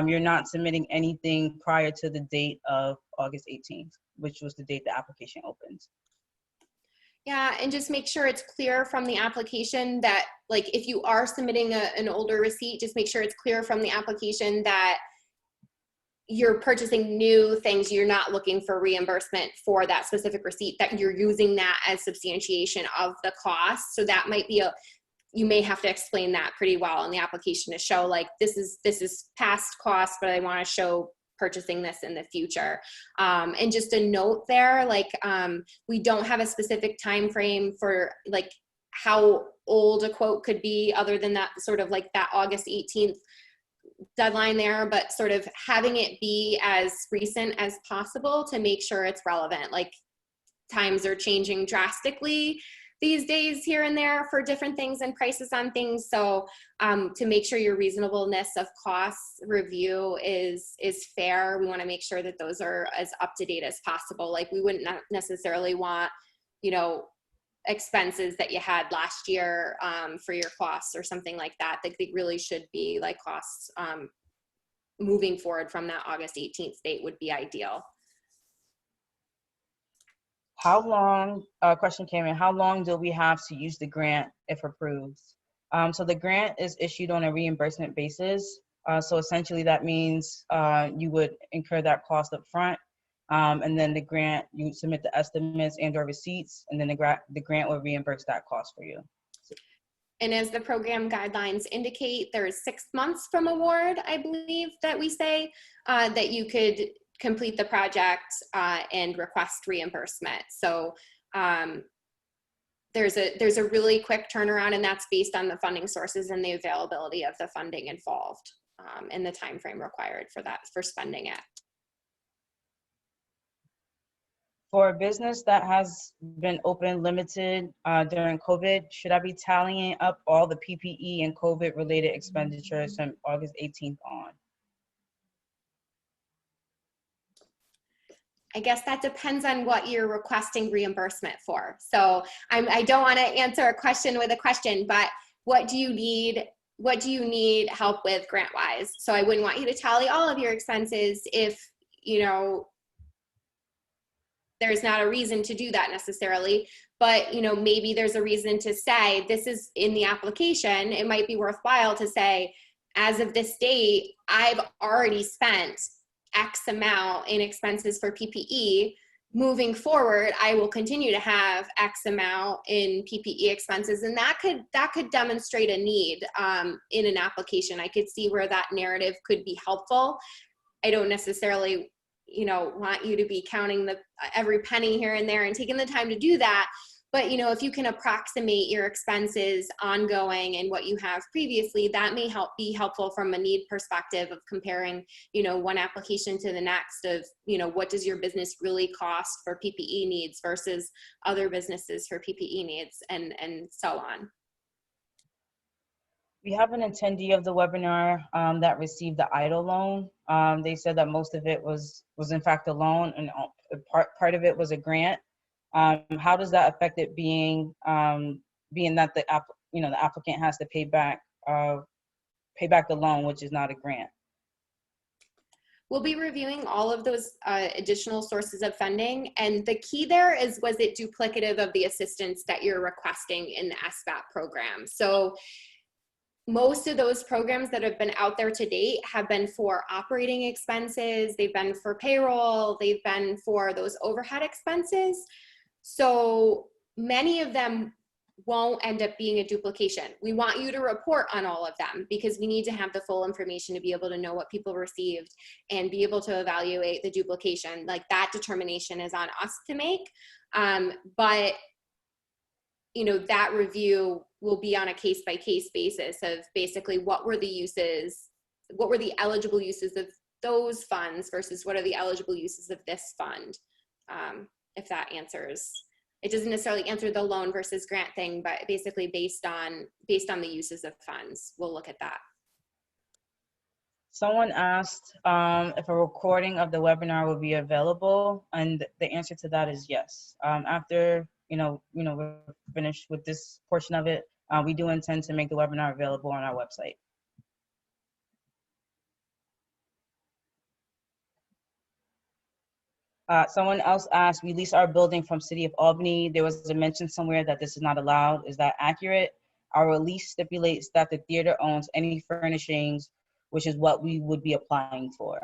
you're not submitting anything prior to the date of August 18th, which was the date the application opened. Yeah, and just make sure it's clear from the application that, like, if you are submitting an older receipt, just make sure it's clear from the application that you're purchasing new things, you're not looking for reimbursement for that specific receipt, that you're using that as substantiation of the cost. So that might be you may have to explain that pretty well in the application to show, like, this is past cost, but I want to show purchasing this in the future. And just a note there, like, we don't have a specific time frame for, like, how old a quote could be, other than that sort of like that August 18th deadline there, but sort of having it be as recent as possible to make sure it's relevant. Like, times are changing drastically these days here and there for different things and prices on things. So to make sure your reasonableness of costs review is fair, we want to make sure that those are as up to date as possible. Like, we wouldn't necessarily want, expenses that you had last year for your costs or something like that. They really should be like costs moving forward from that August 18th date would be ideal. How long, question came in, how long do we have to use the grant if approved? So the grant is issued on a reimbursement basis. So essentially that means you would incur that cost up front, and then the grant, you submit the estimates and or receipts, and then the grant will reimburse that cost for you. And as the program guidelines indicate, there's 6 months from award, I believe that we say, that you could complete the project and request reimbursement. So there's a really quick turnaround, and that's based on the funding sources and the availability of the funding involved and the time frame required for spending it. For a business that has been open limited during COVID, should I be tallying up all the PPE and COVID related expenditures from August 18th on? I guess that depends on what you're requesting reimbursement for. So I don't want to answer a question with a question, but what do you need help with grant-wise? So I wouldn't want you to tally all of your expenses if, there's not a reason to do that necessarily, but maybe there's a reason to say, this is in the application. It might be worthwhile to say, as of this date, I've already spent X amount in expenses for PPE. Moving forward, I will continue to have X amount in PPE expenses, and that could demonstrate a need in an application. I could see where that narrative could be helpful. I don't necessarily want you to be counting every penny here and there and taking the time to do that. But, if you can approximate your expenses ongoing and what you have previously, that may be helpful from a need perspective of comparing, one application to the next of, what does your business really cost for PPE needs versus other businesses for PPE needs, and so on. We have an attendee of the webinar that received the EIDL loan. They said that most of it was in fact a loan, and part of it was a grant. How does that affect it being that the applicant has to pay back the loan, which is not a grant? We'll be reviewing all of those additional sources of funding. And the key there is, was it duplicative of the assistance that you're requesting in the SBAP program? So most of those programs that have been out there to date have been for operating expenses, they've been for payroll, they've been for those overhead expenses. So many of them won't end up being a duplication. We want you to report on all of them because we need to have the full information to be able to know what people received and be able to evaluate the duplication. Like, that determination is on us to make. But you know, that review will be on a case-by-case basis of basically what were the uses, what were the eligible uses of those funds versus what are the eligible uses of this fund. If that answers. It doesn't necessarily answer the loan versus grant thing, but basically based on the uses of funds, we'll look at that. Someone asked if a recording of the webinar will be available, and the answer to that is yes. After we're finished with this portion of it, we do intend to make the webinar available on our website. Someone else asked, we lease our building from City of Albany. There was a mention somewhere that this is not allowed. Is that accurate? Our lease stipulates that the theater owns any furnishings, which is what we would be applying for.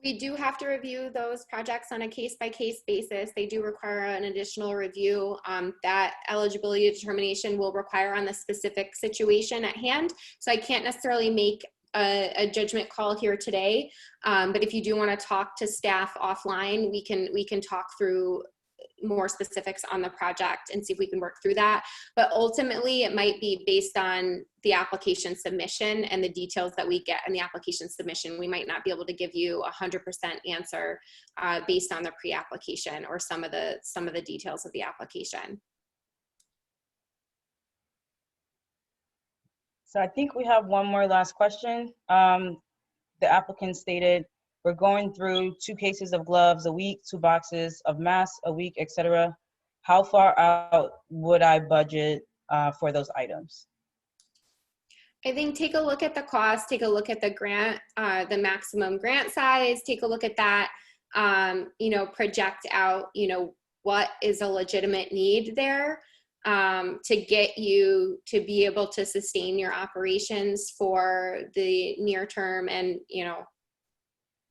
We do have to review those projects on a case-by-case basis. They do require an additional review. That eligibility determination will require on the specific situation at hand. So I can't necessarily make a judgment call here today, but if you do want to talk to staff offline, we can talk through more specifics on the project and see if we can work through that. But ultimately, it might be based on the application submission and the details that we get in the application submission. We might not be able to give you 100% answer based on the pre-application or some of the details of the application. So I think we have one more last question. The applicant stated, we're going through 2 cases of gloves a week, 2 boxes of masks a week, etc. How far out would I budget for those items? I think take a look at the cost, take a look at the grant, the maximum grant size, take a look at that, project out, what is a legitimate need there. To get you to be able to sustain your operations for the near term and,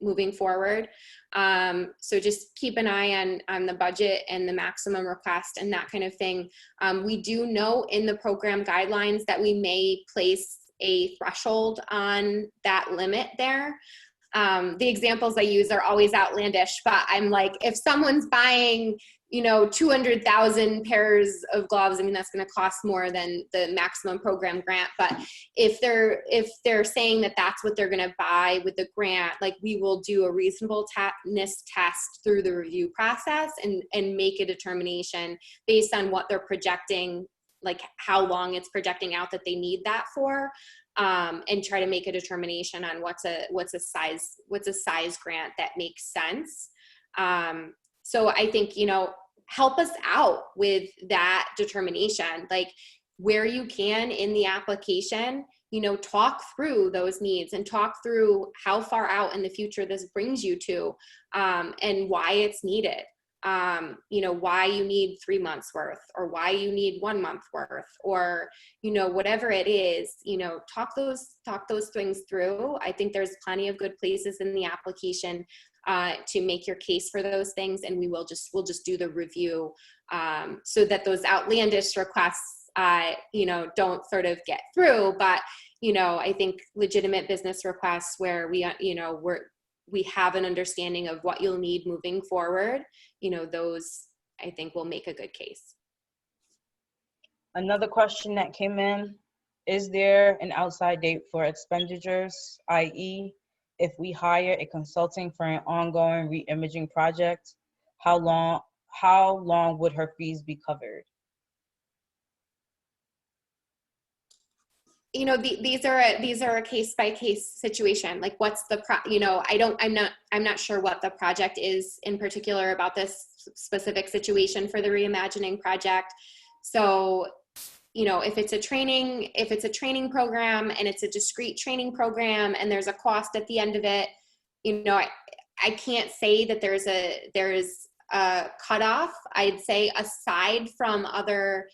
moving forward. So just keep an eye on the budget and the maximum request and that kind of thing. We do know in the program guidelines that we may place a threshold on that limit there. The examples I use are always outlandish, but I'm like, if someone's buying 200,000 pairs of gloves, I mean, that's going to cost more than the maximum program grant. But if they're saying that that's what they're going to buy with the grant, like, we will do a reasonableness test through the review process and make a determination based on what they're projecting, like how long it's projecting out that they need that for, and try to make a determination on what's a size grant that makes sense. So I think, help us out with that determination, like where you can in the application, talk through those needs and talk through how far out in the future this brings you to, and why it's needed. Why you need 3 months worth, or why you need 1 month worth, or, whatever it is, talk those things through. I think there's plenty of good places in the application to make your case for those things. And we'll just do the review so that those outlandish requests, don't sort of get through. But, I think legitimate business requests where we have an understanding of what you'll need moving forward, those I think will make a good case. Another question that came in, is there an outside date for expenditures, i.e., if we hire a consulting for an ongoing re-imaging project, how long would her fees be covered? These are a case-by-case situation. Like, what's the I'm not sure what the project is in particular about this specific situation for the reimagining project. So you know, if it's a training program and it's a discrete training program and there's a cost at the end of it, you know, I can't say that there's a cutoff. I'd say aside from other,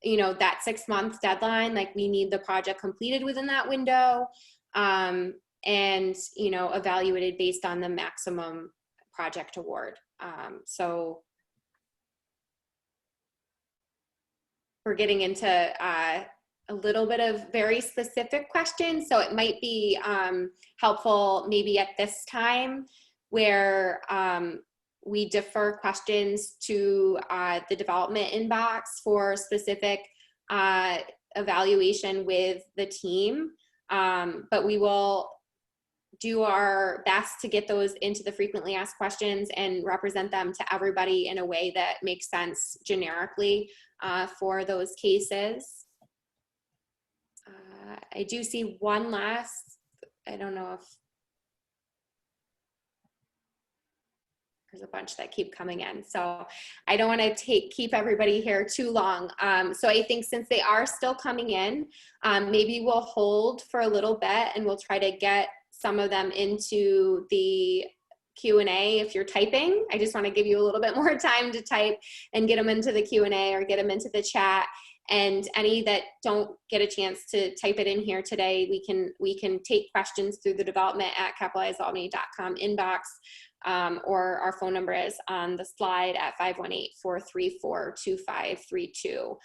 you know, that 6-month deadline, like we need the project completed within that window, and, you know, evaluated based on the maximum project award. So we're getting into a little bit of very specific questions. So it might be helpful maybe at this time where we defer questions to the development inbox for specific evaluation with the team. But we will do our best to get those into the frequently asked questions and represent them to everybody in a way that makes sense generically for those cases. I do see one last, I don't know if there's a bunch that keep coming in. So I don't want to keep everybody here too long. So I think since they are still coming in, maybe we'll hold for a little bit and we'll try to get some of them into the Q&A if you're typing. I just want to give you a little bit more time to type and get them into the Q&A or get them into the chat. And any that don't get a chance to type it in here today, we can take questions through the development@capitalizealbany.com inbox, or our phone number is on the slide at 518-434-2532.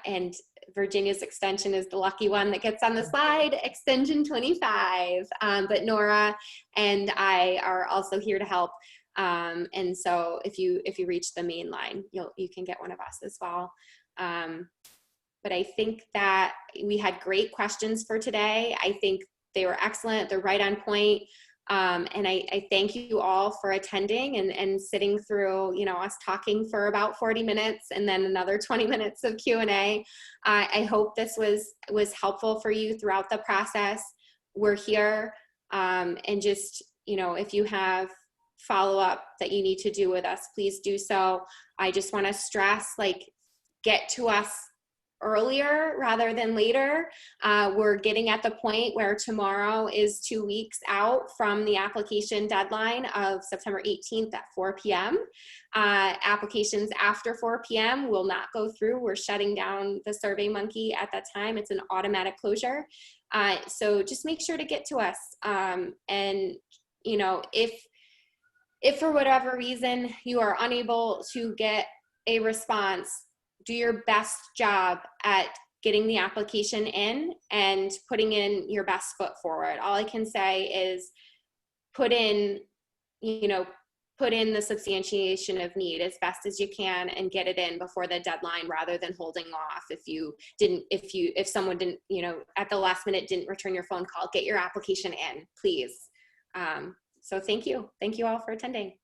And Virginia's extension is the lucky one that gets on the slide, extension 25. But Nora and I are also here to help. And so if you reach the main line, you can get one of us as well. But I think that we had great questions for today. I think they were excellent. They're right on point. And I thank you all for attending and sitting through, you know, us talking for about 40 minutes and then another 20 minutes of Q&A. I hope this was helpful for you throughout the process. We're here, and just, you know, if you have follow-up that you need to do with us, please do so. I just want to stress, like, get to us earlier rather than later. We're getting at the point where tomorrow is 2 weeks out from the application deadline of September 18th at 4 p.m. Applications after 4 p.m. will not go through. We're shutting down the SurveyMonkey at that time. It's an automatic closure. So just make sure to get to us. And, you know, if for whatever reason you are unable to get a response, do your best job at getting the application in and putting in your best foot forward. All I can say is put in the substantiation of need as best as you can and get it in before the deadline rather than holding off. If someone didn't, you know, at the last minute didn't return your phone call, get your application in, please. So thank you all for attending.